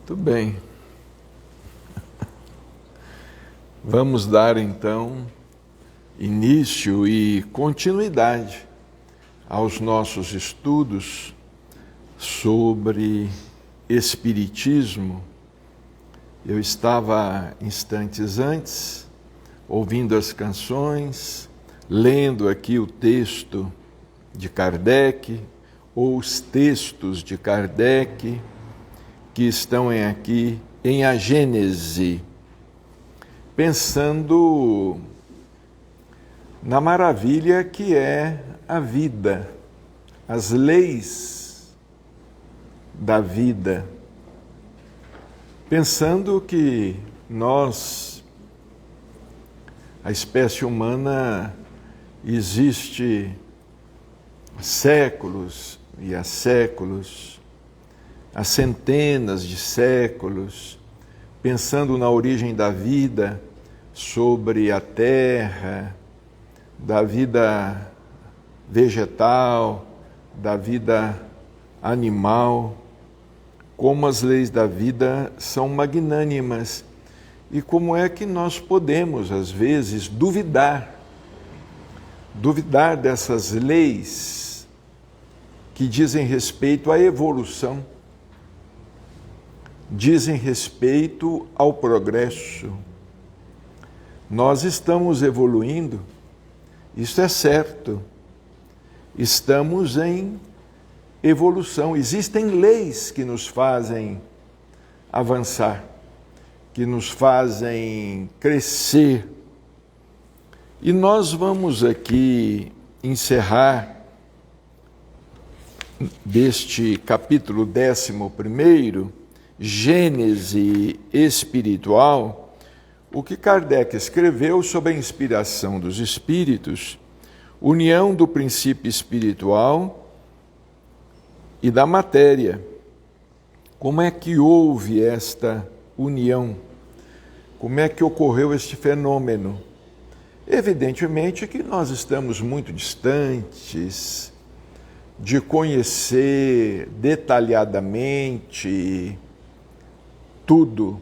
Muito bem. Vamos dar então início e continuidade aos nossos estudos sobre Espiritismo. Eu estava instantes antes ouvindo as canções, lendo aqui o texto de Kardec, ou os textos de Kardec, que estão aqui em A Gênese, pensando na maravilha que é a vida, as leis da vida, pensando que nós, a espécie humana, existe há séculos e há séculos, há centenas de séculos, pensando na origem da vida, sobre a terra, da vida vegetal, da vida animal, como as leis da vida são magnânimas e como é que nós podemos, às vezes, duvidar dessas leis que dizem respeito à evolução, dizem respeito ao progresso. Nós estamos evoluindo, isso é certo. Estamos em evolução. Existem leis que nos fazem avançar, que nos fazem crescer. E nós vamos aqui encerrar deste capítulo 11, Gênese Espiritual, o que Kardec escreveu sob a inspiração dos Espíritos, união do princípio espiritual e da matéria. Como é que houve esta união? Como é que ocorreu este fenômeno? Evidentemente que nós estamos muito distantes de conhecer detalhadamente tudo.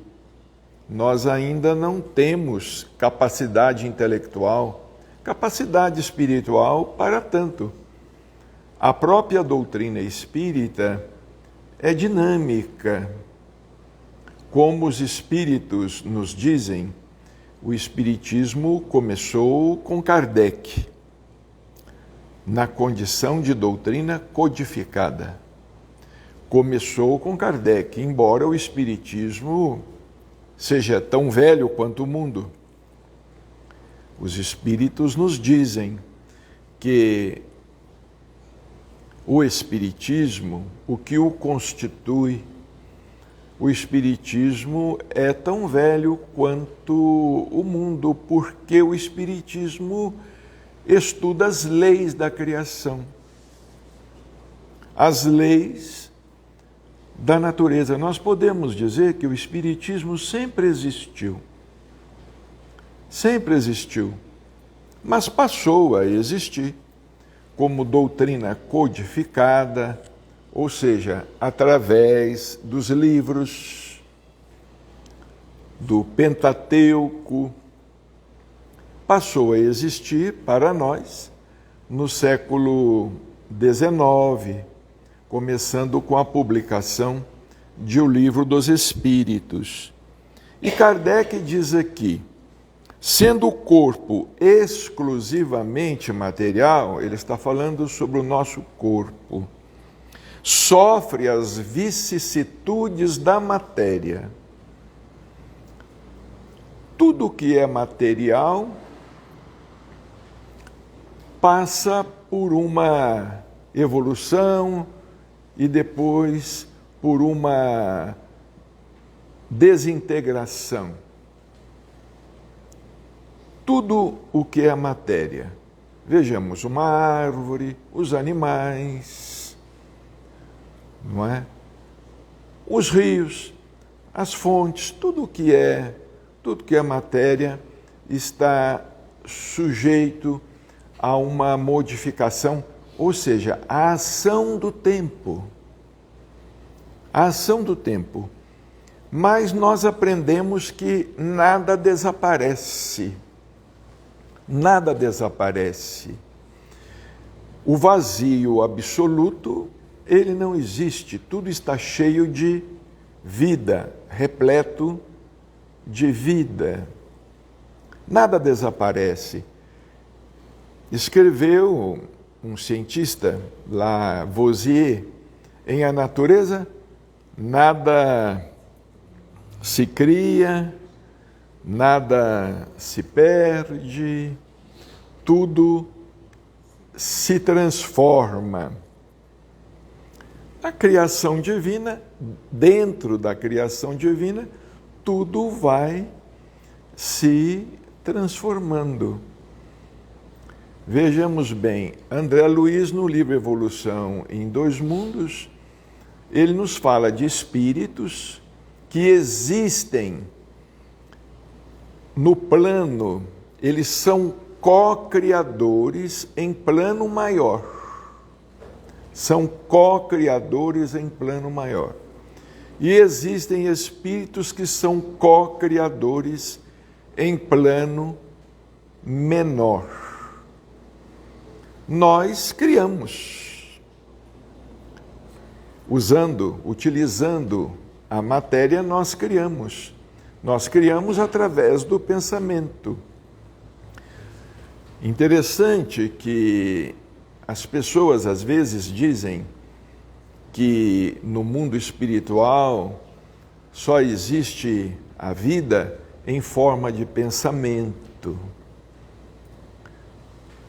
Nós ainda não temos capacidade intelectual, capacidade espiritual para tanto. A própria doutrina espírita é dinâmica. Como os espíritos nos dizem, o espiritismo começou com Kardec, na condição de doutrina codificada. Começou com Kardec, embora o espiritismo seja tão velho quanto o mundo. Os espíritos nos dizem que o espiritismo, o que o constitui, o espiritismo é tão velho quanto o mundo, porque o espiritismo estuda as leis da criação, as leis da natureza. Nós podemos dizer que o espiritismo sempre existiu, mas passou a existir como doutrina codificada, ou seja, através dos livros do Pentateuco. Passou a existir para nós no século XIX, começando com a publicação de O Livro dos Espíritos. E Kardec diz aqui, sendo o corpo exclusivamente material, ele está falando sobre o nosso corpo, sofre as vicissitudes da matéria. Tudo que é material passa por uma evolução e depois por uma desintegração. Tudo o que é matéria. Vejamos uma árvore, os animais, não é? Os rios, as fontes, tudo que é matéria está sujeito a uma modificação, ou seja, a ação do tempo. A ação do tempo. mas nós aprendemos que nada desaparece. Nada desaparece. O vazio absoluto, ele não existe. Tudo está cheio de vida, repleto de vida. Nada desaparece. Escreveu um cientista, Lavoisier, em A Natureza, nada se cria, nada se perde, tudo se transforma. A criação divina, dentro da criação divina, tudo vai se transformando. Vejamos bem, André Luiz, no livro Evolução em Dois Mundos, ele nos fala de espíritos que existem no plano, eles são co-criadores em plano maior. São co-criadores em plano maior. E existem espíritos que são co-criadores em plano menor. Nós criamos, utilizando a matéria, nós criamos. Nós criamos através do pensamento. Interessante que as pessoas às vezes dizem que no mundo espiritual só existe a vida em forma de pensamento.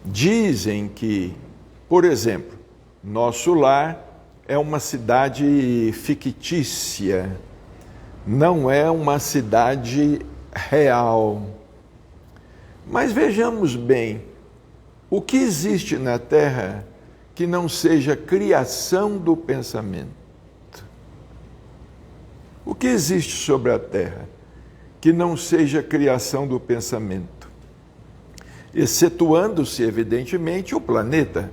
Dizem que, por exemplo, nosso lar é uma cidade fictícia, não é uma cidade real. Mas vejamos bem, o que existe na Terra que não seja criação do pensamento? O que existe sobre a Terra que não seja criação do pensamento? Excetuando-se, evidentemente, o planeta,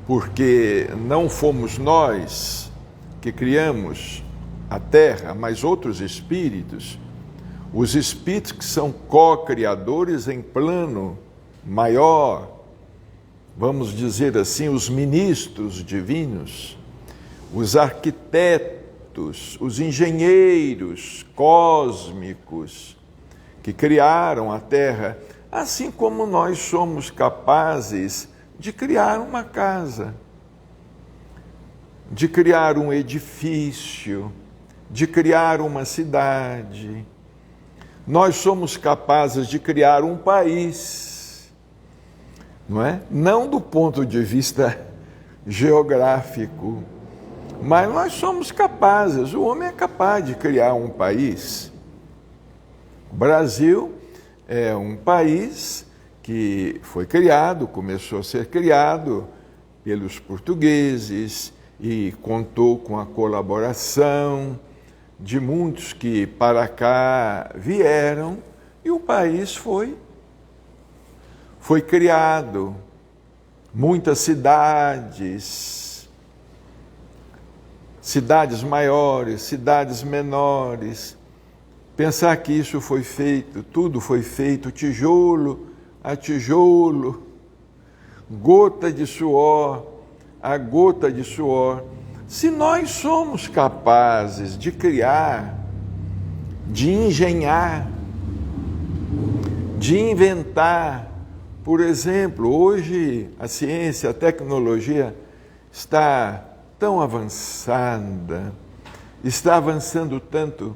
porque não fomos nós que criamos a Terra, mas outros espíritos. Os espíritos que são co-criadores em plano maior, vamos dizer assim, os ministros divinos, os arquitetos, os engenheiros cósmicos que criaram a Terra, assim como nós somos capazes de criar uma casa, de criar um edifício, de criar uma cidade. Nós somos capazes de criar um país, não é? Não do ponto de vista geográfico, mas nós somos capazes, o homem é capaz de criar um país. O Brasil é um país que foi criado, começou a ser criado pelos portugueses e contou com a colaboração de muitos que para cá vieram e o país foi criado. Muitas cidades maiores, cidades menores. Pensar que isso foi feito, tudo foi feito tijolo a tijolo, gota de suor a gota de suor. Se nós somos capazes de criar, de engenhar, de inventar, por exemplo, hoje a ciência, a tecnologia está tão avançada, está avançando tanto,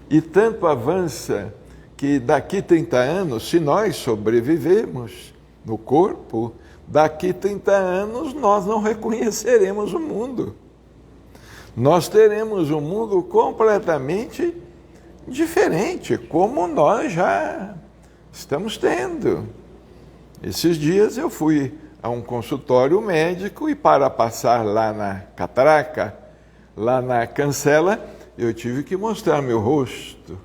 e tanto avança que daqui 30 anos, se nós sobrevivemos no corpo, daqui 30 anos nós não reconheceremos o mundo. Nós teremos um mundo completamente diferente, como nós já estamos tendo. Esses dias eu fui a um consultório médico e para passar lá na catraca, lá na cancela, eu tive que mostrar meu rosto.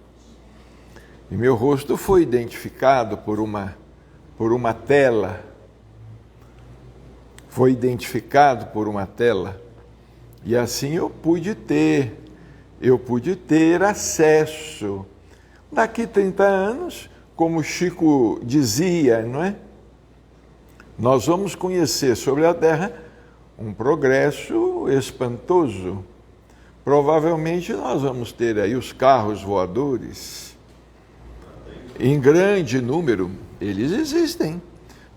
E meu rosto foi identificado por uma tela. Foi identificado por uma tela. E assim eu pude ter eu pude ter acesso. Daqui 30 anos, como Chico dizia, não é? Nós vamos conhecer sobre a Terra um progresso espantoso. Provavelmente nós vamos ter aí os carros voadores. Em grande número, eles existem,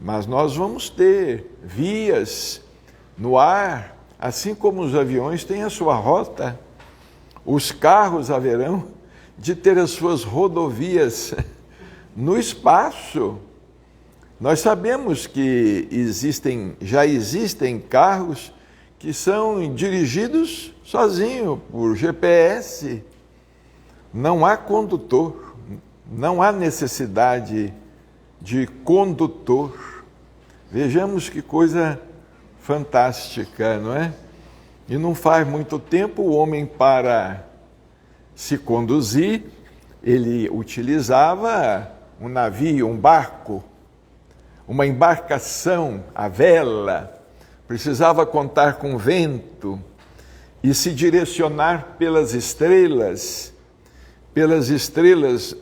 mas nós vamos ter vias no ar, assim como os aviões têm a sua rota. Os carros haverão de ter as suas rodovias no espaço. Nós sabemos que já existem carros que são dirigidos sozinho por GPS. Não há condutor, não há necessidade de condutor. Vejamos que coisa fantástica, não é? E não faz muito tempo o homem, para se conduzir, ele utilizava um navio, um barco, uma embarcação, a vela. Precisava contar com vento e se direcionar pelas estrelas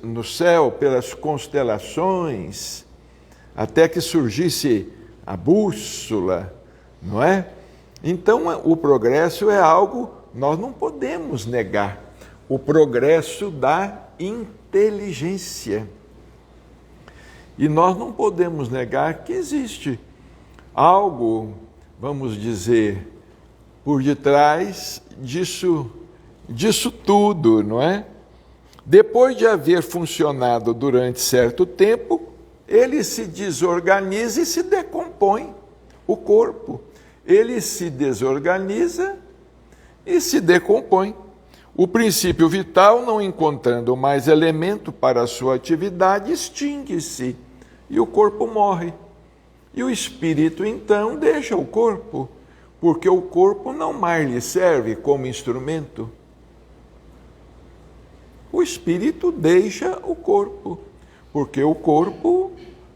no céu, pelas constelações, até que surgisse a bússola, não é? Então, o progresso é algo, nós não podemos negar, o progresso da inteligência. E nós não podemos negar que existe algo, vamos dizer, por detrás disso tudo, não é? Depois de haver funcionado durante certo tempo, ele se desorganiza e se decompõe, o corpo. Ele se desorganiza e se decompõe. O princípio vital, não encontrando mais elemento para a sua atividade, extingue-se e o corpo morre. E o espírito, então, deixa o corpo, porque o corpo não mais lhe serve como instrumento. O espírito deixa o corpo, porque o corpo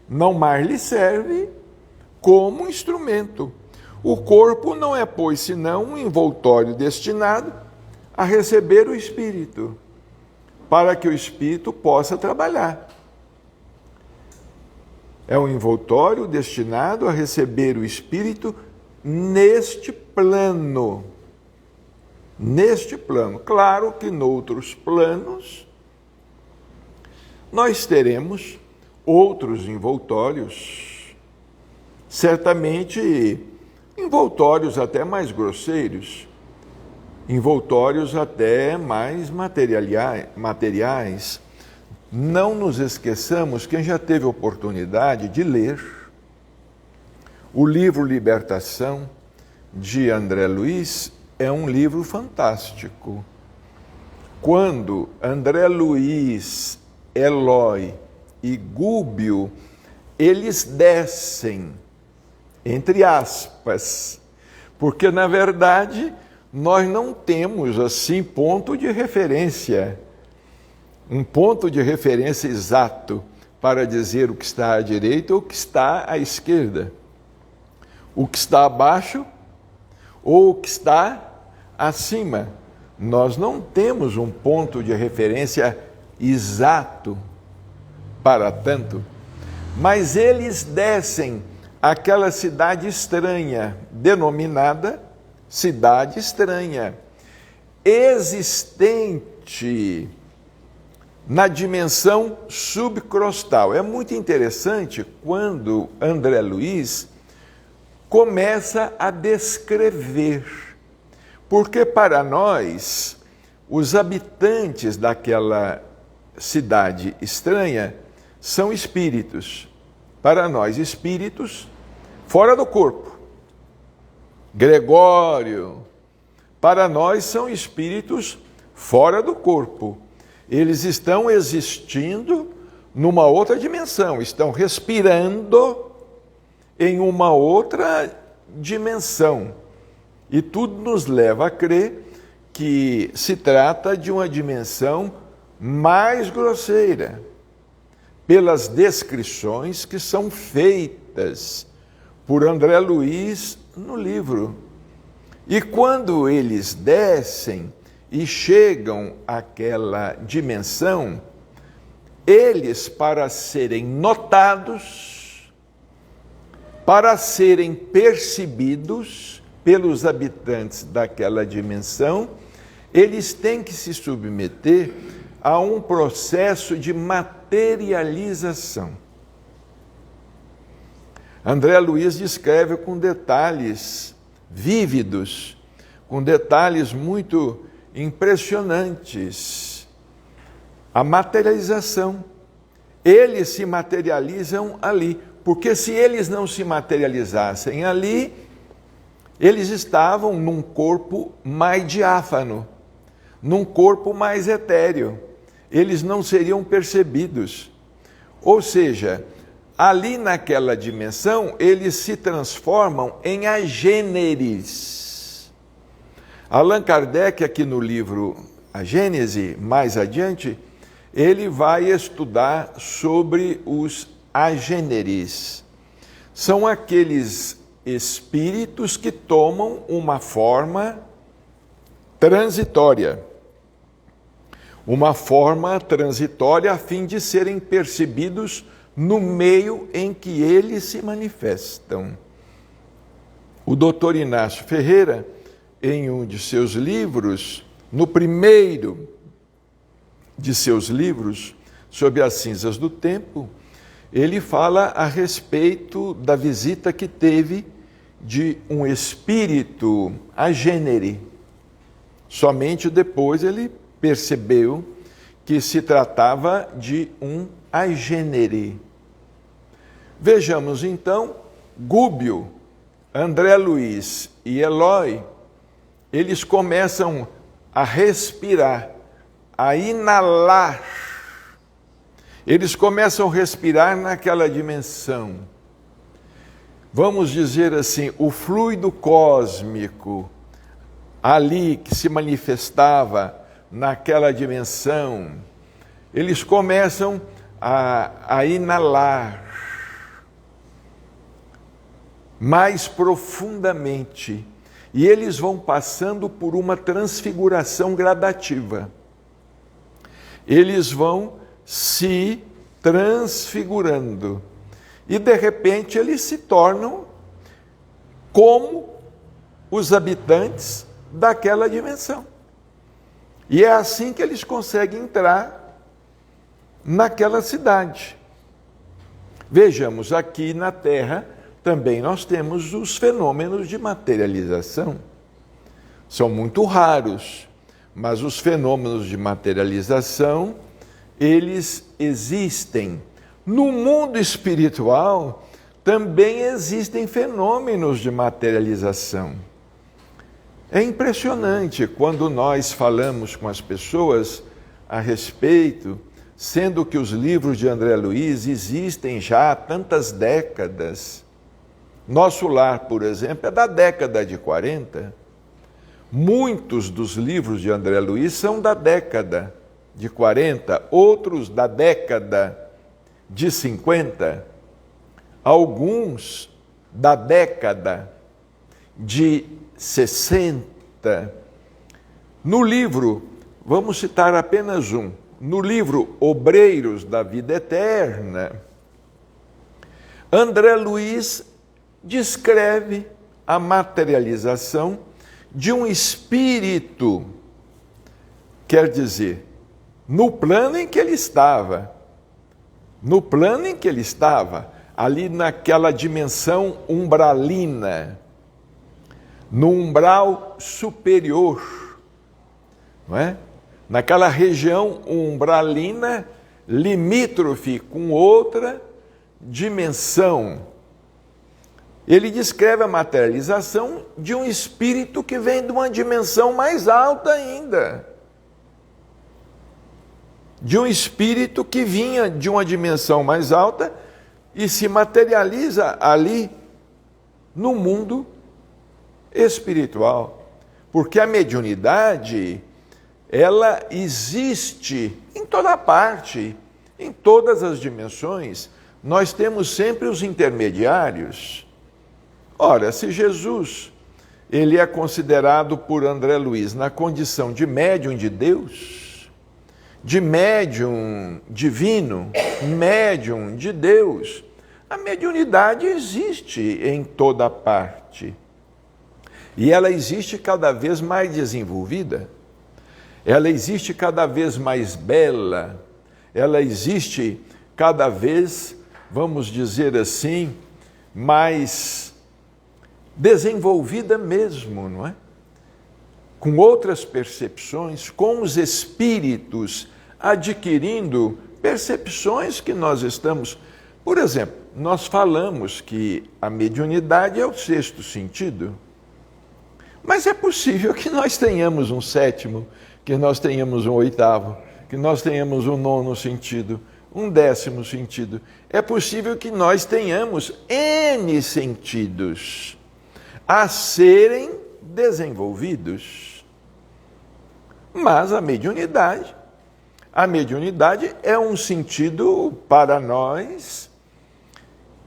não mais lhe serve como instrumento. O corpo não é, pois, senão um envoltório destinado a receber o espírito, para que o espírito possa trabalhar. É um envoltório destinado a receber o espírito neste plano. Neste plano. Claro que noutros planos nós teremos outros envoltórios, certamente envoltórios até mais grosseiros, envoltórios até mais materiais. Não nos esqueçamos, quem já teve oportunidade de ler o livro Libertação, de André Luiz, é um livro fantástico. Quando André Luiz, Eloy e Gúbio, eles descem, entre aspas, porque na verdade nós não temos assim ponto de referência, um ponto de referência exato para dizer o que está à direita ou o que está à esquerda, o que está abaixo ou o que está acima. Nós não temos um ponto de referência exato para tanto, mas eles descem àquela cidade estranha, denominada cidade estranha, existente na dimensão subcrostal. É muito interessante quando André Luiz começa a descrever, porque para nós, os habitantes daquela cidade estranha são espíritos. Para nós, espíritos fora do corpo. Gregório, para nós são espíritos fora do corpo. Eles estão existindo numa outra dimensão, estão respirando em uma outra dimensão. E tudo nos leva a crer que se trata de uma dimensão mais grosseira, pelas descrições que são feitas por André Luiz no livro. E quando eles descem e chegam àquela dimensão, eles, para serem notados, para serem percebidos pelos habitantes daquela dimensão, eles têm que se submeter a um processo de materialização. André Luiz descreve com detalhes vívidos, com detalhes muito impressionantes, a materialização. Eles se materializam ali, porque se eles não se materializassem ali, eles estavam num corpo mais diáfano, num corpo mais etéreo. Eles não seriam percebidos. Ou seja, ali naquela dimensão, eles se transformam em agêneres. Allan Kardec, aqui no livro A Gênese, mais adiante, ele vai estudar sobre os agêneres. São aqueles espíritos que tomam uma forma transitória. Uma forma transitória a fim de serem percebidos no meio em que eles se manifestam. O Dr. Inácio Ferreira, em um de seus livros, no primeiro de seus livros, sobre as cinzas do tempo, ele fala a respeito da visita que teve de um espírito agênere. Somente depois ele percebeu que se tratava de um agênere. Vejamos então, Gúbio, André Luiz e Eloy, eles começam a respirar, a inalar. Eles começam a respirar naquela dimensão. Vamos dizer assim, o fluido cósmico ali que se manifestava naquela dimensão, eles começam a inalar mais profundamente e eles vão passando por uma transfiguração gradativa. Eles vão se transfigurando e de repente eles se tornam como os habitantes daquela dimensão. E é assim que eles conseguem entrar naquela cidade. Vejamos, aqui na Terra também nós temos os fenômenos de materialização. São muito raros, mas os fenômenos de materialização, eles existem. No mundo espiritual também existem fenômenos de materialização. É impressionante quando nós falamos com as pessoas a respeito, sendo que os livros de André Luiz existem já há tantas décadas. Nosso Lar, por exemplo, é da década de 40. Muitos dos livros de André Luiz são da década de 40, outros da década de 50, alguns da década de 60. No livro, vamos citar apenas um, no livro Obreiros da Vida Eterna, André Luiz descreve a materialização de um espírito, quer dizer, no plano em que ele estava, ali naquela dimensão umbralina, no umbral superior, não é? Naquela região umbralina limítrofe com outra dimensão. Ele descreve a materialização de um espírito que vem de uma dimensão mais alta ainda. De um espírito que vinha de uma dimensão mais alta e se materializa ali no mundo espiritual. Porque a mediunidade, ela existe em toda parte, em todas as dimensões. Nós temos sempre os intermediários. Ora, se Jesus, ele é considerado por André Luiz na condição de médium de Deus, de médium divino, médium de Deus. A mediunidade existe em toda parte. E ela existe cada vez mais desenvolvida. Ela existe cada vez mais bela. Ela existe cada vez, vamos dizer assim, mais desenvolvida mesmo, não é? Com outras percepções, com os espíritos adquirindo percepções que nós estamos... Por exemplo, nós falamos que a mediunidade é o sexto sentido, mas é possível que nós tenhamos um sétimo, que nós tenhamos um oitavo, que nós tenhamos um nono sentido, um décimo sentido. É possível que nós tenhamos N sentidos a serem desenvolvidos. Mas a mediunidade é um sentido para nós,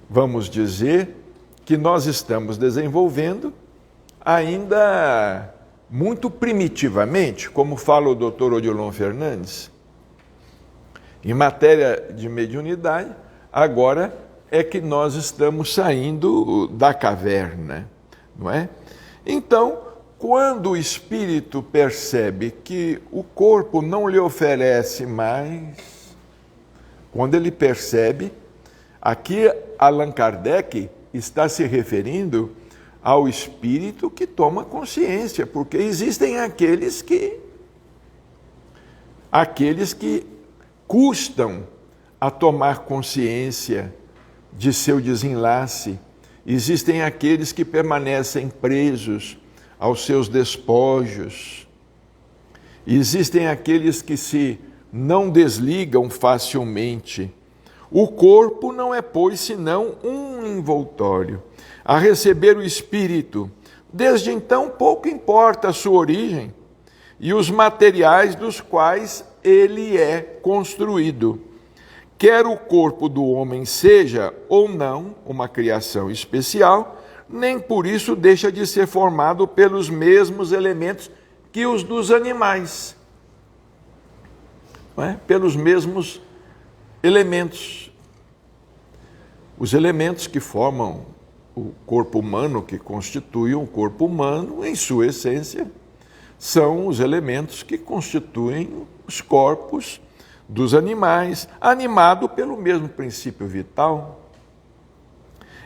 vamos dizer, que nós estamos desenvolvendo ainda muito primitivamente, como fala o Dr. Odilon Fernandes. Em matéria de mediunidade, agora é que nós estamos saindo da caverna, não é? Então, quando o espírito percebe que o corpo não lhe oferece mais, quando ele percebe, aqui Allan Kardec está se referindo ao espírito que toma consciência, porque existem aqueles que custam a tomar consciência de seu desenlace. Existem aqueles que permanecem presos aos seus despojos. Existem aqueles que se não desligam facilmente. O corpo não é, pois, senão um envoltório. A receber o espírito, desde então pouco importa a sua origem e os materiais dos quais ele é construído. Quer o corpo do homem seja ou não uma criação especial, nem por isso deixa de ser formado pelos mesmos elementos que os dos animais. Não é? Pelos mesmos elementos. Os elementos que formam o corpo humano, que constituem o corpo humano, em sua essência, são os elementos que constituem os corpos dos animais, animado pelo mesmo princípio vital.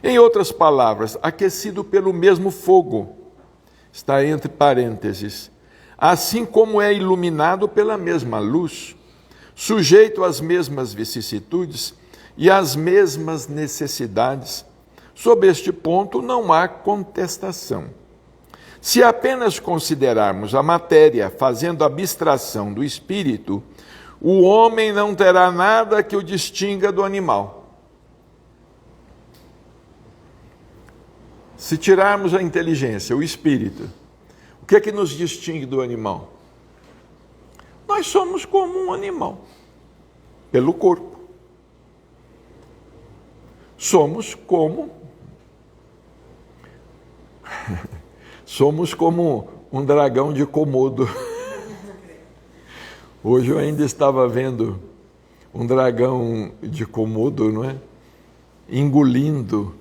Em outras palavras, aquecido pelo mesmo fogo, está entre parênteses, assim como é iluminado pela mesma luz, sujeito às mesmas vicissitudes e às mesmas necessidades. Sob este ponto não há contestação. Se apenas considerarmos a matéria fazendo abstração do espírito, o homem não terá nada que o distinga do animal. Se tirarmos a inteligência, o espírito, o que é que nos distingue do animal? Nós somos como um animal, pelo corpo. Somos como um dragão de Komodo. Hoje eu ainda estava vendo um dragão de Komodo, não é? Engolindo,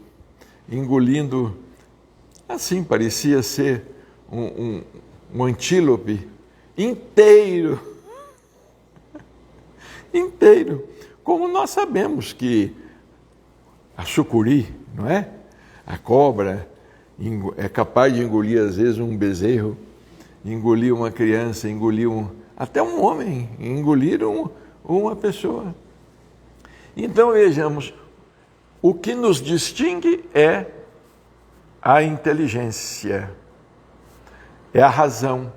assim, parecia ser um antílope inteiro. Como nós sabemos que a sucuri, não é? A cobra é capaz de engolir, às vezes, um bezerro, engolir uma criança, até um homem, engolir uma pessoa. Então, vejamos, o que nos distingue é a inteligência, é a razão,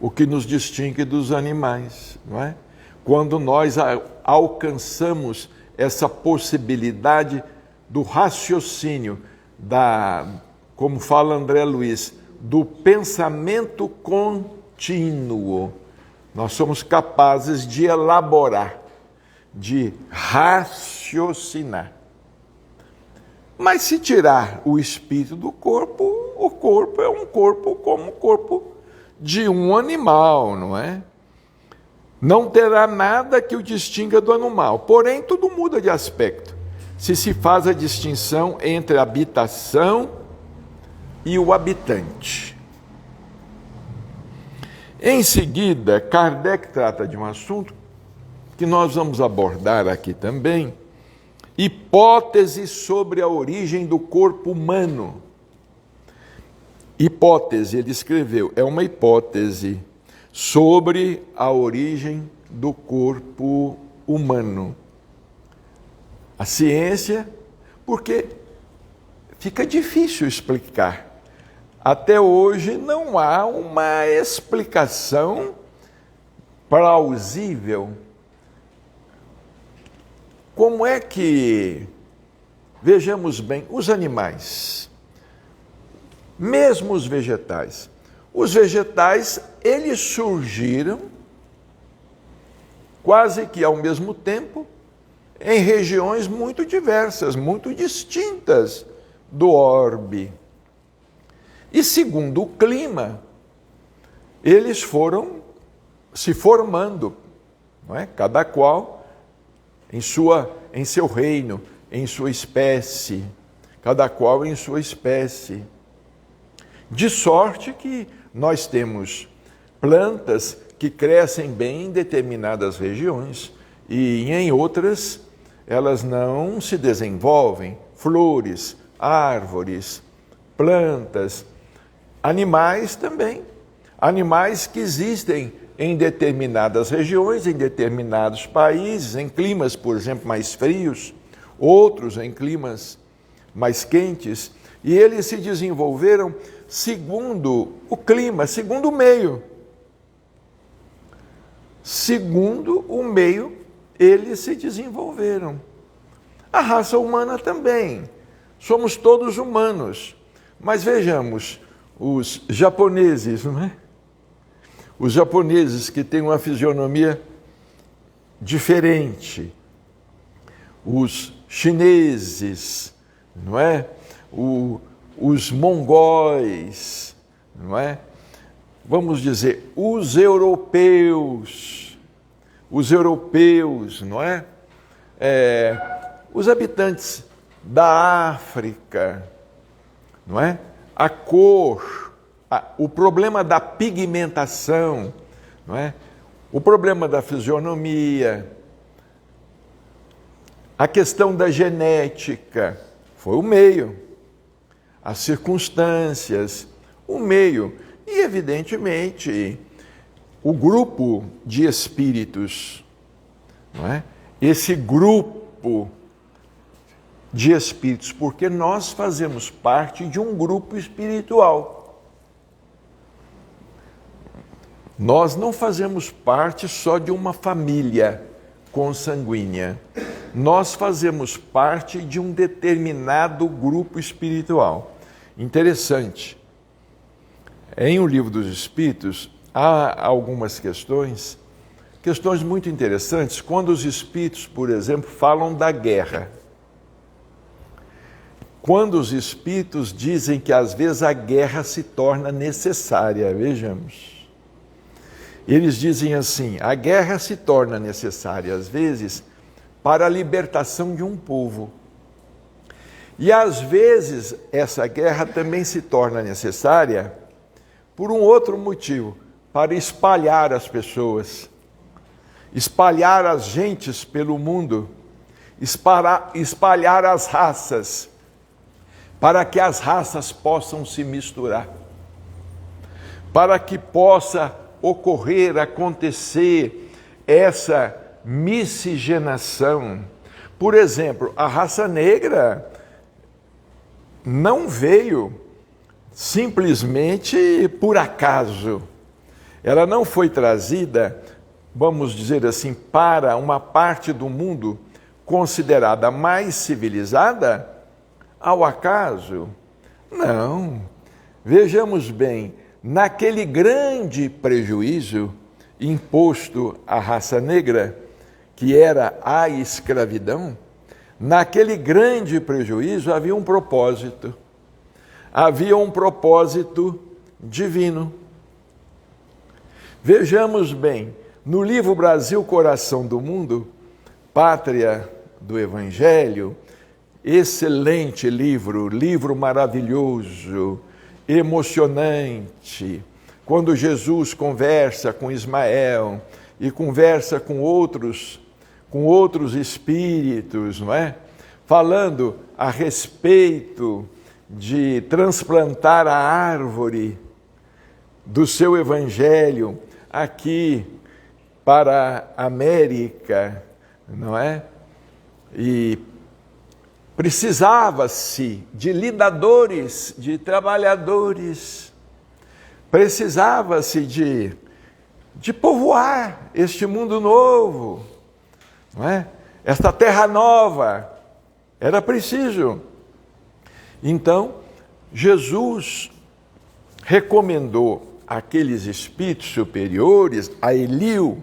o que nos distingue dos animais, não é? Quando nós alcançamos essa possibilidade do raciocínio, como fala André Luiz, do pensamento contínuo, nós somos capazes de elaborar, de raciocinar. Mas se tirar o espírito do corpo, o corpo é um corpo como o corpo de um animal, não é? Não terá nada que o distinga do animal, porém tudo muda de aspecto, se faz a distinção entre a habitação e o habitante. Em seguida, Kardec trata de um assunto que nós vamos abordar aqui também, hipótese sobre a origem do corpo humano. Hipótese, ele escreveu, é uma hipótese sobre a origem do corpo humano. A ciência, porque fica difícil explicar. Até hoje não há uma explicação plausível. Como é que, vejamos bem, os animais, mesmo os vegetais, eles surgiram quase que ao mesmo tempo em regiões muito diversas, muito distintas do orbe. E segundo o clima, eles foram se formando, não é? Cada qual em seu reino, em sua espécie, cada qual em sua espécie. De sorte que nós temos plantas que crescem bem em determinadas regiões e em outras elas não se desenvolvem. Flores, árvores, plantas, animais também. Animais que existem em determinadas regiões, em determinados países, em climas, por exemplo, mais frios, outros em climas mais quentes, e eles se desenvolveram segundo o clima, segundo o meio. Segundo o meio, eles se desenvolveram. A raça humana também. Somos todos humanos. Mas vejamos, os japoneses, não é? Os japoneses que têm uma fisionomia diferente. Os chineses, não é? Os mongóis, não é? Vamos dizer, os europeus, não é? Os habitantes da África, não é? A cor, o problema da pigmentação, não é? O problema da fisionomia, a questão da genética, foi o meio, as circunstâncias, o meio e, evidentemente, o grupo de espíritos, não é? Esse grupo de espíritos, porque nós fazemos parte de um grupo espiritual. Nós não fazemos parte só de uma família consanguínea. Nós fazemos parte de um determinado grupo espiritual. Interessante. Em O Livro dos Espíritos, há algumas questões muito interessantes, quando os espíritos, por exemplo, falam da guerra. Quando os espíritos dizem que às vezes a guerra se torna necessária, vejamos. Eles dizem assim, a guerra se torna necessária às vezes para a libertação de um povo. E às vezes essa guerra também se torna necessária por um outro motivo, para espalhar as pessoas, espalhar as gentes pelo mundo, espalhar as raças, para que as raças possam se misturar, para que possa acontecer essa miscigenação. Por exemplo, a raça negra não veio simplesmente por acaso. Ela não foi trazida, vamos dizer assim, para uma parte do mundo considerada mais civilizada ao acaso. Não. Vejamos bem, naquele grande prejuízo imposto à raça negra, que era a escravidão, naquele grande prejuízo havia um propósito. Havia um propósito divino. Vejamos bem, no livro Brasil, Coração do Mundo, Pátria do Evangelho, excelente livro maravilhoso, emocionante, quando Jesus conversa com Ismael e conversa com outros espíritos, não é? Falando a respeito de transplantar a árvore do seu evangelho aqui para a América, não é? E precisava-se de lidadores, de trabalhadores, precisava-se de povoar este mundo novo, não é? Esta terra nova, era preciso. Então, Jesus recomendou àqueles espíritos superiores, a Eliú.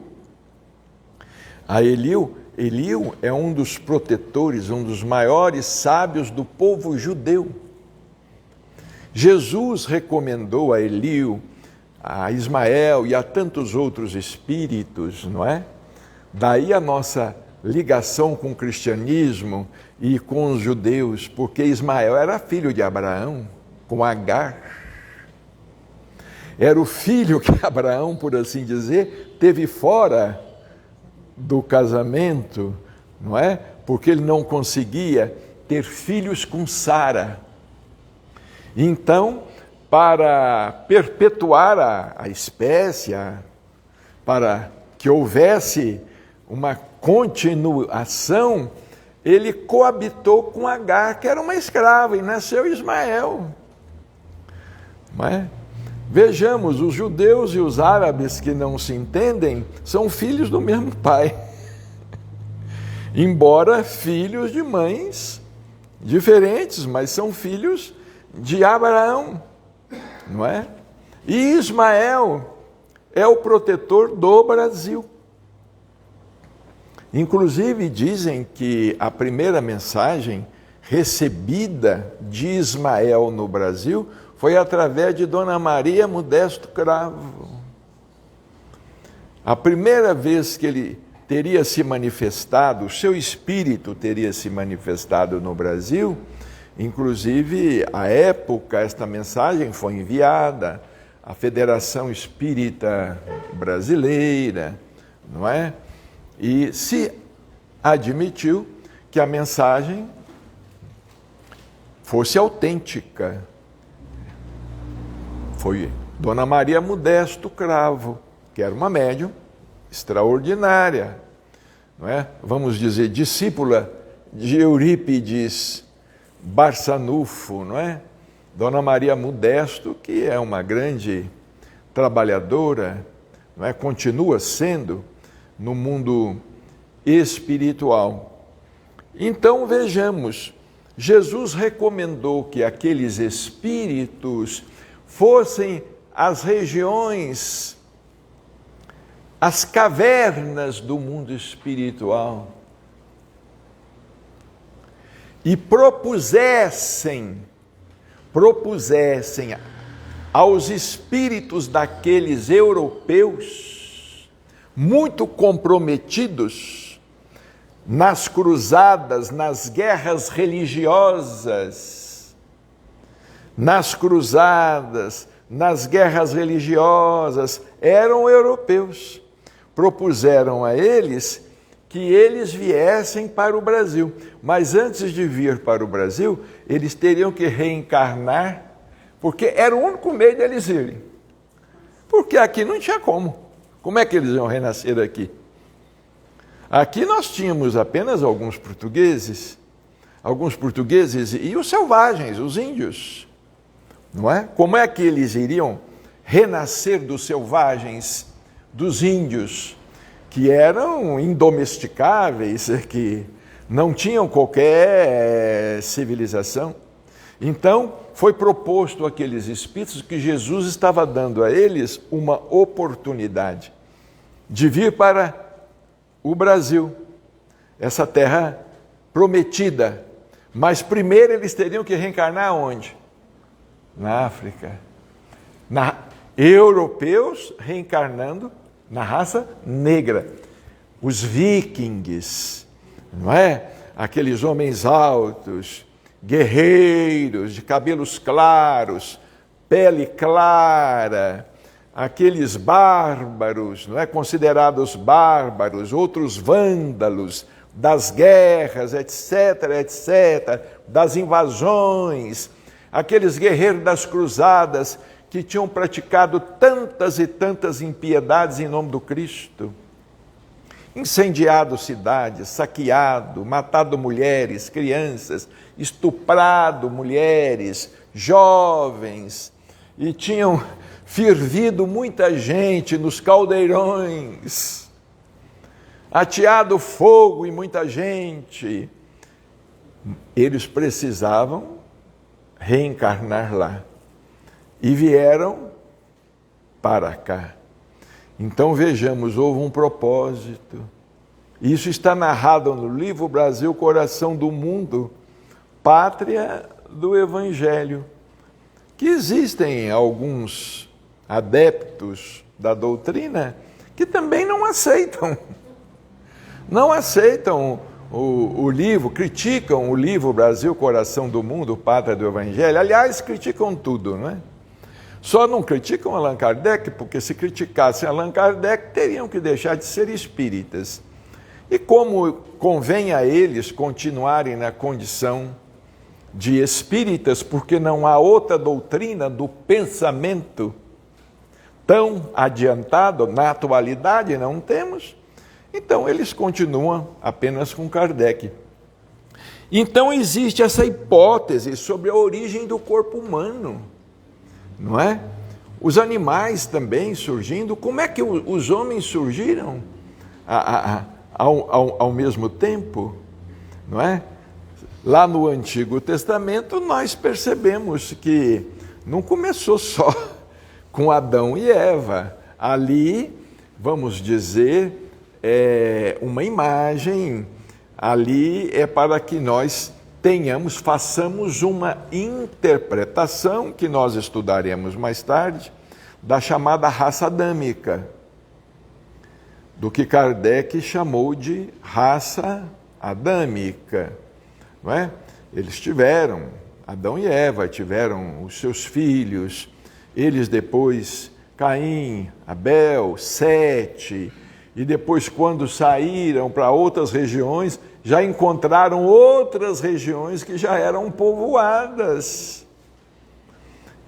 Eliú é um dos protetores, um dos maiores sábios do povo judeu. Jesus recomendou a Eliú, a Ismael e a tantos outros espíritos, não é? Daí a nossa ligação com o cristianismo e com os judeus, porque Ismael era filho de Abraão, com Agar. Era o filho que Abraão, por assim dizer, teve fora do casamento, não é? Porque ele não conseguia ter filhos com Sara. Então, para perpetuar a espécie, para que houvesse uma continuação, ele coabitou com Agar, que era uma escrava, e nasceu Ismael. Não é? Vejamos, os judeus e os árabes que não se entendem são filhos do mesmo pai, embora filhos de mães diferentes, mas são filhos de Abraão, não é? E Ismael é o protetor do Brasil. Inclusive dizem que a primeira mensagem recebida de Ismael no Brasil foi através de Dona Maria Modesto Cravo. A primeira vez que ele teria se manifestado, o seu espírito teria se manifestado no Brasil, inclusive, à época, esta mensagem foi enviada à Federação Espírita Brasileira, não é? E se admitiu que a mensagem fosse autêntica. Foi Dona Maria Modesto Cravo, que era uma médium extraordinária, não é? Vamos dizer, discípula de Eurípides Barçanufo, não é? Dona Maria Modesto, que é uma grande trabalhadora, não é? Continua sendo no mundo espiritual. Então vejamos, Jesus recomendou que aqueles espíritos fossem às regiões, às cavernas do mundo espiritual e propusessem aos espíritos daqueles europeus muito comprometidos nas cruzadas, nas guerras religiosas, eram europeus. Propuseram a eles que eles viessem para o Brasil. Mas antes de vir para o Brasil, eles teriam que reencarnar, porque era o único meio deles irem. Porque aqui não tinha como. Como é que eles iam renascer aqui? Aqui nós tínhamos apenas alguns portugueses e os selvagens, os índios. Não é? Como é que eles iriam renascer dos selvagens, dos índios, que eram indomesticáveis, que não tinham qualquer civilização? Então, foi proposto àqueles espíritos que Jesus estava dando a eles uma oportunidade de vir para o Brasil, essa terra prometida. Mas primeiro eles teriam que reencarnar onde? Na África. Europeus reencarnando na raça negra. Os vikings, não é? Aqueles homens altos, guerreiros, de cabelos claros, pele clara, aqueles bárbaros, não é? Considerados bárbaros, outros vândalos, das guerras, etc., etc., das invasões, aqueles guerreiros das cruzadas que tinham praticado tantas e tantas impiedades em nome do Cristo, incendiado cidades, saqueado, matado mulheres, crianças, estuprado mulheres, jovens, e tinham fervido muita gente nos caldeirões, ateado fogo em muita gente. Eles precisavam reencarnar lá e vieram para cá. Então vejamos, houve um propósito. Isso está narrado no livro Brasil, Coração do Mundo, Pátria do Evangelho, que existem alguns adeptos da doutrina que também não aceitam o livro, criticam o livro Brasil, Coração do Mundo, Pátria do Evangelho. Aliás, criticam tudo, não é? Só não criticam Allan Kardec, porque se criticassem Allan Kardec, teriam que deixar de ser espíritas. E como convém a eles continuarem na condição de espíritas, porque não há outra doutrina do pensamento tão adiantado, na atualidade não temos, então eles continuam apenas com Kardec. Então existe essa hipótese sobre a origem do corpo humano, não é? Os animais também surgindo, como é que os homens surgiram ao mesmo tempo, não é? Lá no Antigo Testamento nós percebemos que não começou só com Adão e Eva. Ali, vamos dizer, é uma imagem, ali é para que nós façamos uma interpretação, que nós estudaremos mais tarde, da chamada raça adâmica, do que Kardec chamou de raça adâmica, não é? Eles tiveram, Adão e Eva tiveram os seus filhos, eles depois, Caim, Abel, Sete, e depois quando saíram para outras regiões, já encontraram outras regiões que já eram povoadas.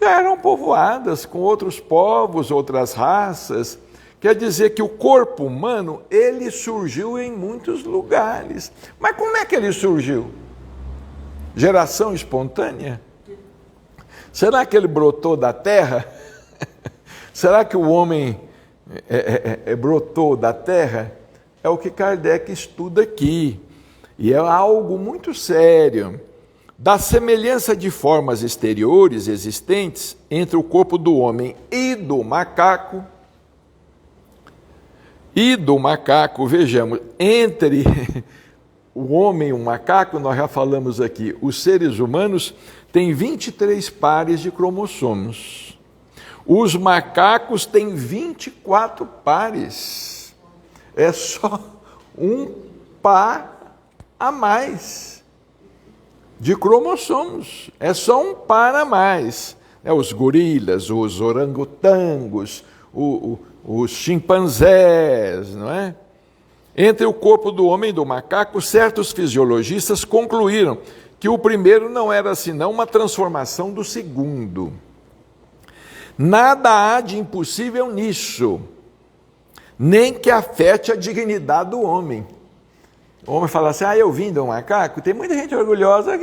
Já eram povoadas com outros povos, outras raças. Quer dizer que o corpo humano, ele surgiu em muitos lugares. Mas como é que ele surgiu? Geração espontânea? Será que ele brotou da terra? Será que o homem brotou da terra? É o que Kardec estuda aqui. E é algo muito sério. Da semelhança de formas exteriores existentes entre o corpo do homem e do macaco, vejamos, entre o homem e o macaco, nós já falamos aqui, os seres humanos têm 23 pares de cromossomos. Os macacos têm 24 pares. É só um par a mais de cromossomos. É só um par a mais. Os gorilas, os orangotangos, os chimpanzés, não é? Entre o corpo do homem e do macaco, certos fisiologistas concluíram que o primeiro não era senão uma transformação do segundo. Nada há de impossível nisso, nem que afete a dignidade do homem. O homem fala assim, eu vim de um macaco, tem muita gente orgulhosa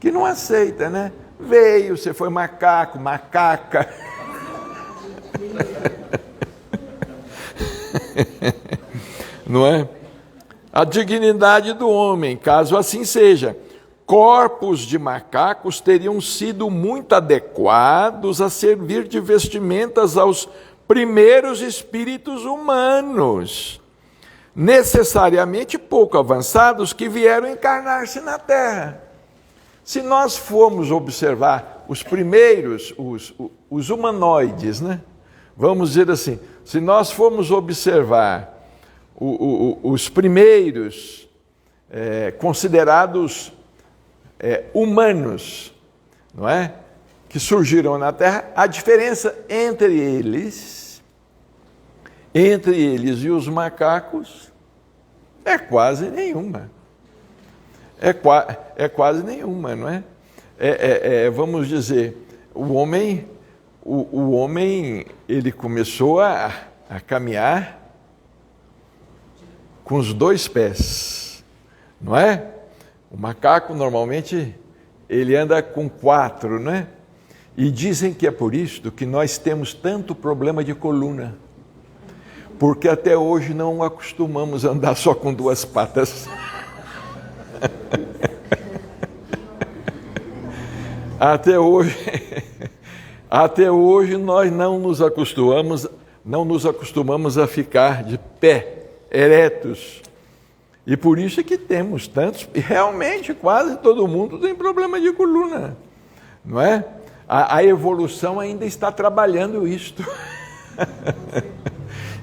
que não aceita, né? Veio, você foi macaco, macaca. Não é? A dignidade do homem, caso assim seja. Corpos de macacos teriam sido muito adequados a servir de vestimentas aos primeiros espíritos humanos. necessariamente pouco avançados, que vieram encarnar-se na Terra. Se nós formos observar os primeiros, os humanoides, né? Vamos dizer assim, se nós formos observar os primeiros considerados humanos, não é? Que surgiram na Terra, a diferença entre eles e os macacos é quase nenhuma. É quase nenhuma, não é? Vamos dizer, o homem ele começou a caminhar com os 2 pés, não é? O macaco normalmente ele anda com 4, não é? E dizem que é por isso que nós temos tanto problema de coluna, porque até hoje não acostumamos a andar só com 2 patas. Até hoje nós não nos acostumamos a ficar de pé, eretos. E por isso é que temos tantos, e realmente quase todo mundo tem problema de coluna, não é? A evolução ainda está trabalhando isto.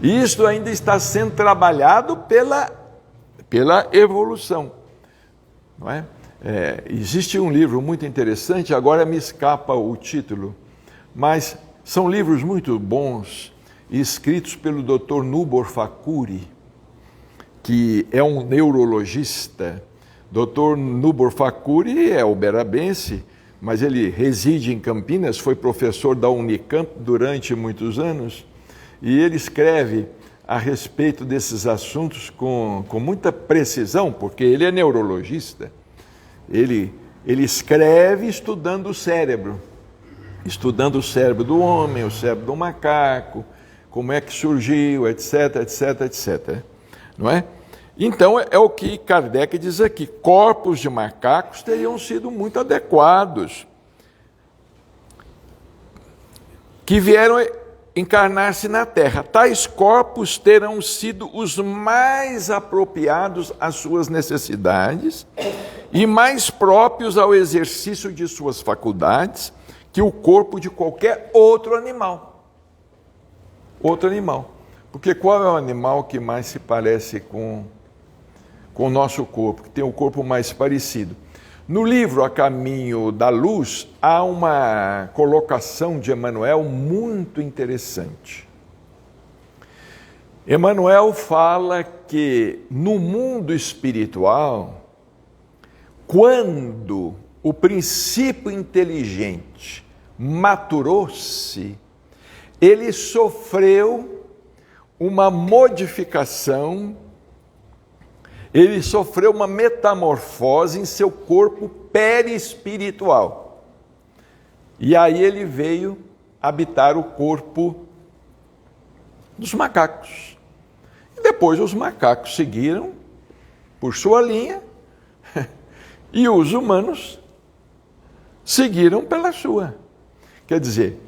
Isto ainda está sendo trabalhado pela evolução, não é? Existe um livro muito interessante, agora me escapa o título, mas são livros muito bons, escritos pelo Dr. Nubor Fakuri, que é um neurologista. Dr. Nubor Fakuri é uberabense, mas ele reside em Campinas, foi professor da Unicamp durante muitos anos, e ele escreve a respeito desses assuntos com muita precisão, porque ele é neurologista. Ele escreve estudando o cérebro do homem, o cérebro do macaco, como é que surgiu, etc, etc, etc. Não é? Então, é o que Kardec diz aqui, corpos de macacos teriam sido muito adequados, que vieram encarnar-se na Terra. Tais corpos terão sido os mais apropriados às suas necessidades e mais próprios ao exercício de suas faculdades que o corpo de qualquer outro animal. Outro animal. Porque qual é o animal que mais se parece com o nosso corpo, que tem o corpo mais parecido? No livro A Caminho da Luz, há uma colocação de Emmanuel muito interessante. Emmanuel fala que no mundo espiritual, quando o princípio inteligente maturou-se, ele sofreu uma modificação, ele sofreu uma metamorfose em seu corpo perispiritual. E aí ele veio habitar o corpo dos macacos. E depois os macacos seguiram por sua linha e os humanos seguiram pela sua. Quer dizer,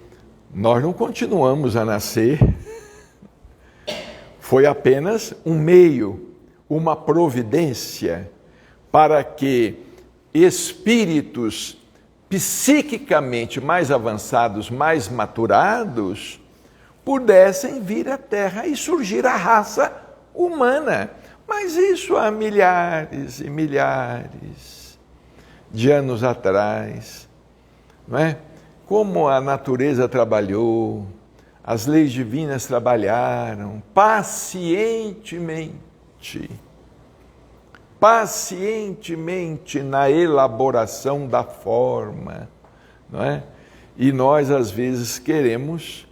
nós não continuamos a nascer, foi apenas um meio, uma providência para que espíritos psiquicamente mais avançados, mais maturados, pudessem vir à Terra e surgir a raça humana. Mas isso há milhares e milhares de anos atrás, não é? Como a natureza trabalhou, as leis divinas trabalharam pacientemente na elaboração da forma, não é? E nós às vezes queremos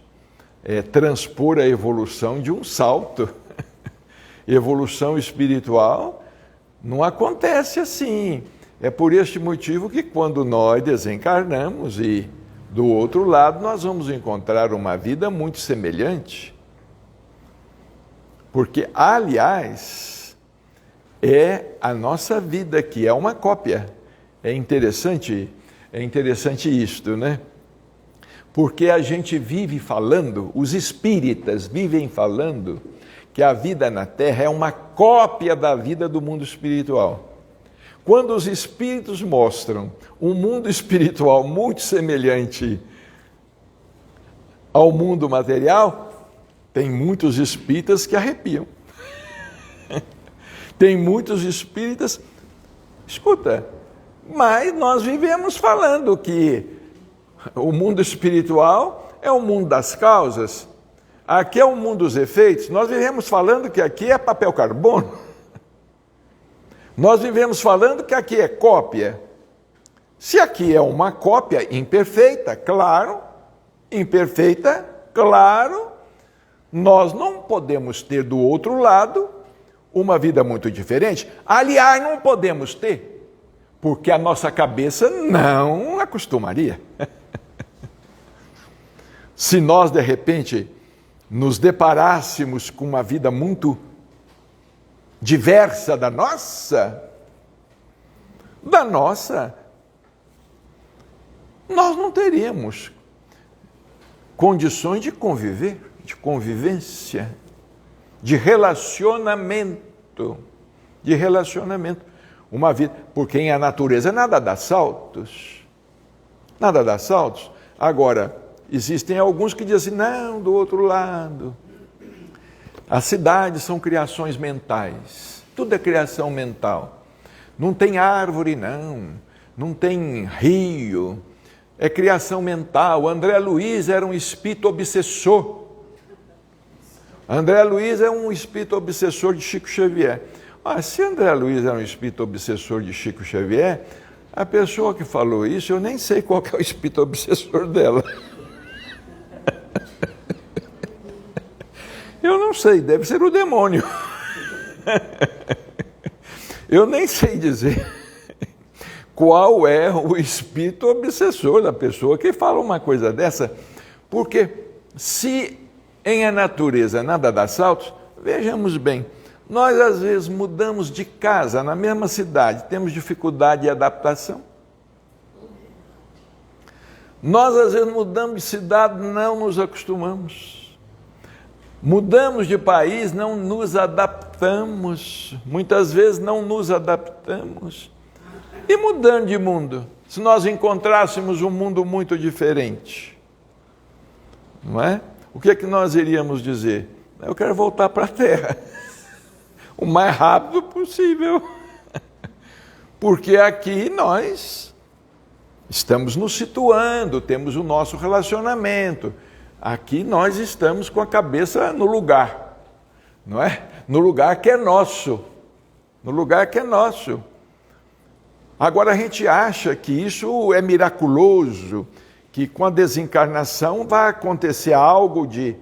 transpor a evolução de um salto. Evolução espiritual não acontece assim. É por este motivo que quando nós desencarnamos e do outro lado nós vamos encontrar uma vida muito semelhante. Porque, aliás, é a nossa vida que é uma cópia. É interessante isto, né? Porque a gente vive falando, os espíritas vivem falando que a vida na Terra é uma cópia da vida do mundo espiritual. Quando os espíritos mostram um mundo espiritual muito semelhante ao mundo material, tem muitos espíritas que arrepiam. Tem muitos espíritas, escuta, mas nós vivemos falando que o mundo espiritual é o mundo das causas, aqui é o mundo dos efeitos. Nós vivemos falando que aqui é papel carbono. Nós vivemos falando que aqui é cópia. Se aqui é uma cópia imperfeita, claro, nós não podemos ter do outro lado uma vida muito diferente. Aliás, não podemos ter, porque a nossa cabeça não acostumaria. Se nós, de repente, nos deparássemos com uma vida muito diversa da nossa, nós não teríamos condições de conviver, de convivência, de relacionamento, uma vida, porque em a natureza nada dá saltos. Agora, existem alguns que dizem assim, não, do outro lado. As cidades são criações mentais, tudo é criação mental. Não tem árvore, não tem rio, é criação mental. André Luiz era um espírito obsessor. André Luiz é um espírito obsessor de Chico Xavier. Se André Luiz era um espírito obsessor de Chico Xavier, a pessoa que falou isso, eu nem sei qual que é o espírito obsessor dela. Eu não sei, deve ser o demônio. Eu nem sei dizer qual é o espírito obsessor da pessoa que fala uma coisa dessa, porque se em a natureza nada dá saltos, vejamos bem, nós às vezes mudamos de casa na mesma cidade, temos dificuldade de adaptação. Nós às vezes mudamos de cidade, não nos acostumamos. Mudamos de país, não nos adaptamos. Muitas vezes não nos adaptamos. E mudando de mundo, se nós encontrássemos um mundo muito diferente, não é? O que é que nós iríamos dizer? Eu quero voltar para a Terra, o mais rápido possível, porque aqui nós estamos nos situando, temos o nosso relacionamento, aqui nós estamos com a cabeça no lugar, não é? No lugar que é nosso, Agora a gente acha que isso é miraculoso, que com a desencarnação vai acontecer algo de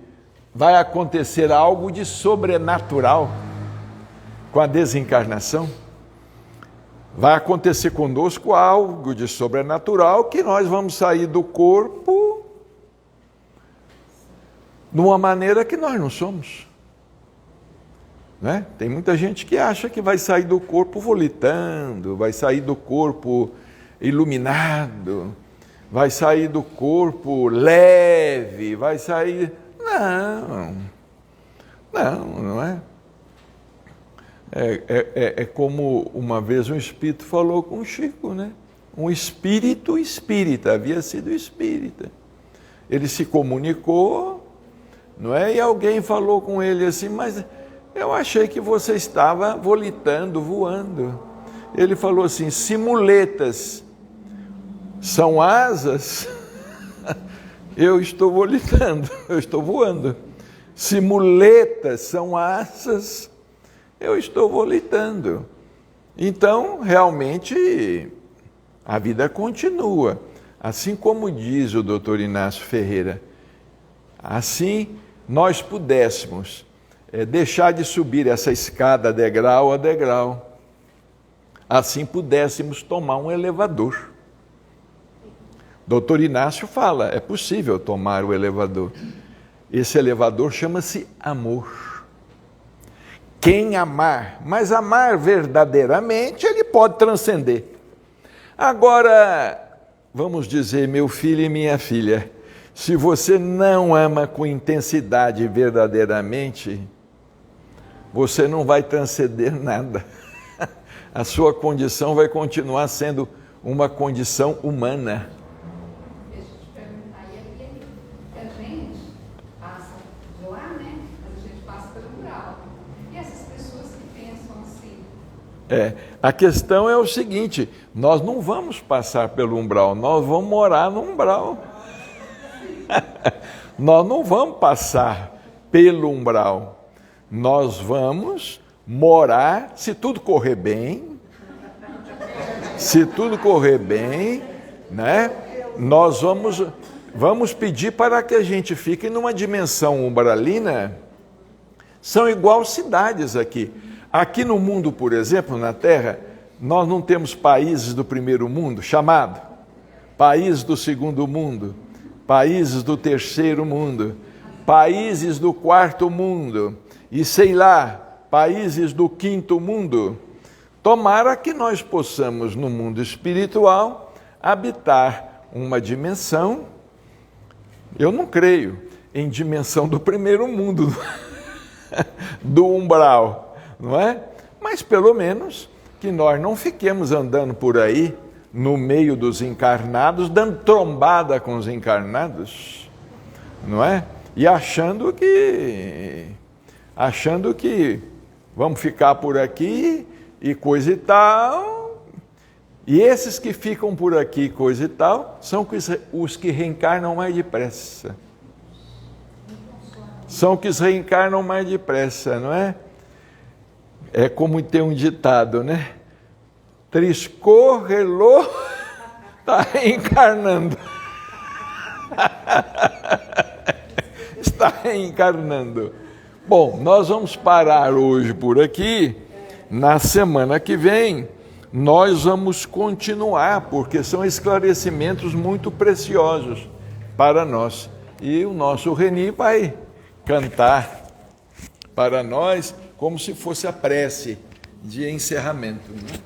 sobrenatural. Com a desencarnação, vai acontecer conosco algo de sobrenatural, que nós vamos sair do corpo de uma maneira que nós não somos. Né? Tem muita gente que acha que vai sair do corpo volitando, vai sair do corpo iluminado, vai sair do corpo leve, vai sair... Não é. É como uma vez um espírito falou com o Chico, né? Um espírito espírita, havia sido espírita. Ele se comunicou, não é? E alguém falou com ele assim, mas eu achei que você estava volitando, voando. Ele falou assim, se muletas são asas, eu estou volitando, eu estou voando. Se muletas são asas, eu estou volitando. Então, realmente, a vida continua. Assim como diz o doutor Inácio Ferreira, assim nós pudéssemos deixar de subir essa escada degrau a degrau, assim pudéssemos tomar um elevador. Doutor Inácio fala, é possível tomar o elevador. Esse elevador chama-se amor. Quem amar, mas amar verdadeiramente, ele pode transcender. Agora, vamos dizer, meu filho e minha filha, se você não ama com intensidade verdadeiramente, você não vai transcender nada. A sua condição vai continuar sendo uma condição humana. Deixa eu te perguntar, e aquele que a gente passa de lá, né? Mas a gente passa pelo umbral. E essas pessoas que pensam assim? A questão é o seguinte, nós não vamos passar pelo umbral, nós vamos morar no umbral. Nós não vamos passar pelo umbral, nós vamos morar, se tudo correr bem, né? Nós vamos pedir para que a gente fique numa dimensão umbralina, são igual cidades aqui. Aqui no mundo, por exemplo, na Terra, nós não temos países do primeiro mundo, chamado, países do segundo mundo, países do terceiro mundo, países do quarto mundo, e sei lá, países do quinto mundo. Tomara que nós possamos, no mundo espiritual, habitar uma dimensão, eu não creio em dimensão do primeiro mundo, do umbral, não é? Mas pelo menos que nós não fiquemos andando por aí, no meio dos encarnados, dando trombada com os encarnados, não é? E achando que vamos ficar por aqui e coisa e tal. E esses que ficam por aqui, coisa e tal, são os que reencarnam mais depressa. São os que reencarnam mais depressa, não é? É como tem um ditado, né? Triscou, relou, está reencarnando. Está reencarnando. Bom, nós vamos parar hoje por aqui. Na semana que vem, nós vamos continuar, porque são esclarecimentos muito preciosos para nós. E o nosso Reni vai cantar para nós como se fosse a prece de encerramento, né?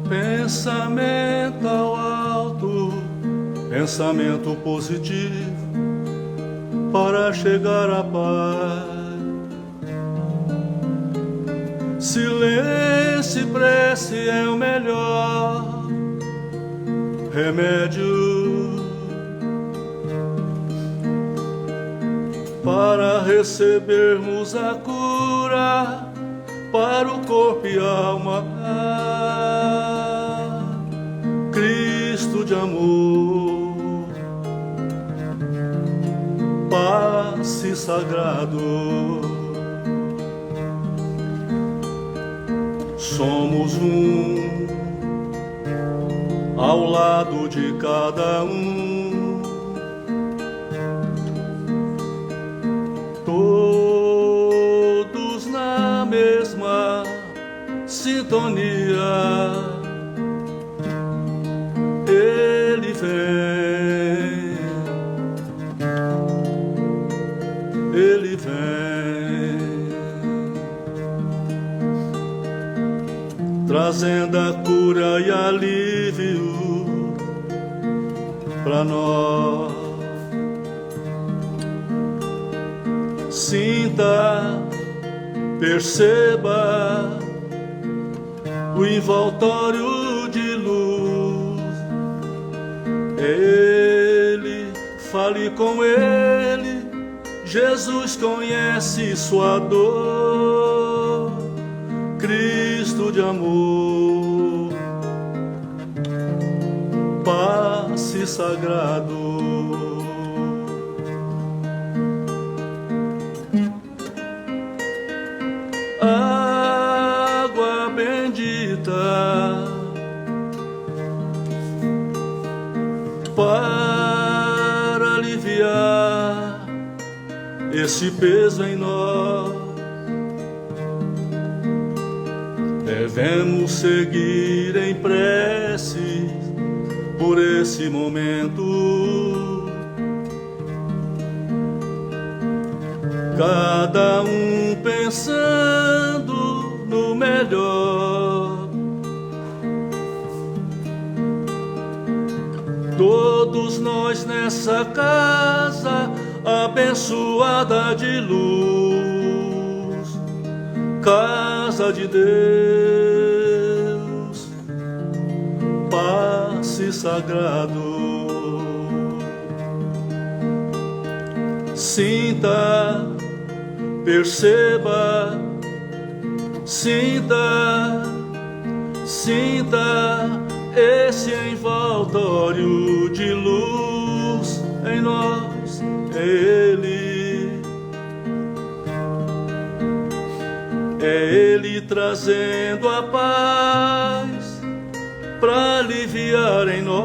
Pensamento ao alto, pensamento positivo para chegar à paz. Silêncio e prece é o melhor remédio para recebermos a cura para o corpo e alma. Cristo de amor, passe sagrado. Somos um ao lado de cada um, todos na mesma sintonia. Ele vem, trazendo a cura e alívio para nós. Sinta, perceba o envoltório de luz. Ele, fale com ele, Jesus conhece sua dor. Cristo de amor, passe sagrado. Água bendita para aliviar esse peso em nós. Devemos seguir em preces por esse momento. Cada um pensando no melhor. Todos nós nessa casa abençoada de luz, casa de Deus, passe sagrado. Sinta, perceba, sinta, sinta esse envoltório de luz em nós, é Ele trazendo a paz para aliviar em nós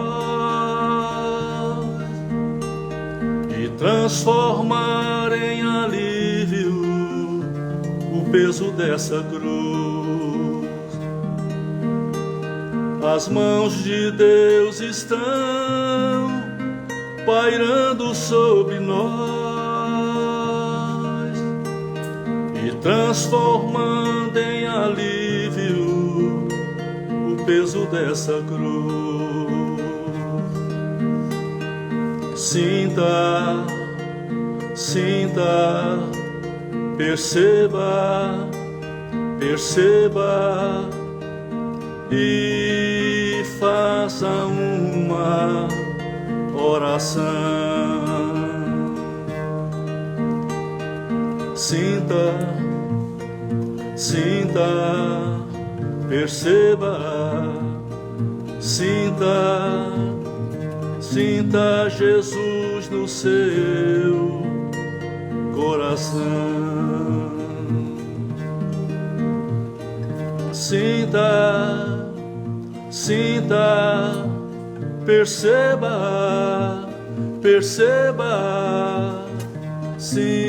e transformar em alívio o peso dessa cruz. As mãos de Deus estão pairando sobre nós e transformando em alívio o peso dessa cruz. Sinta, sinta, perceba, perceba e faça uma oração. Sinta, sinta, perceba, sinta, sinta Jesus no seu coração. Sinta, sinta, perceba, perceba, sinta.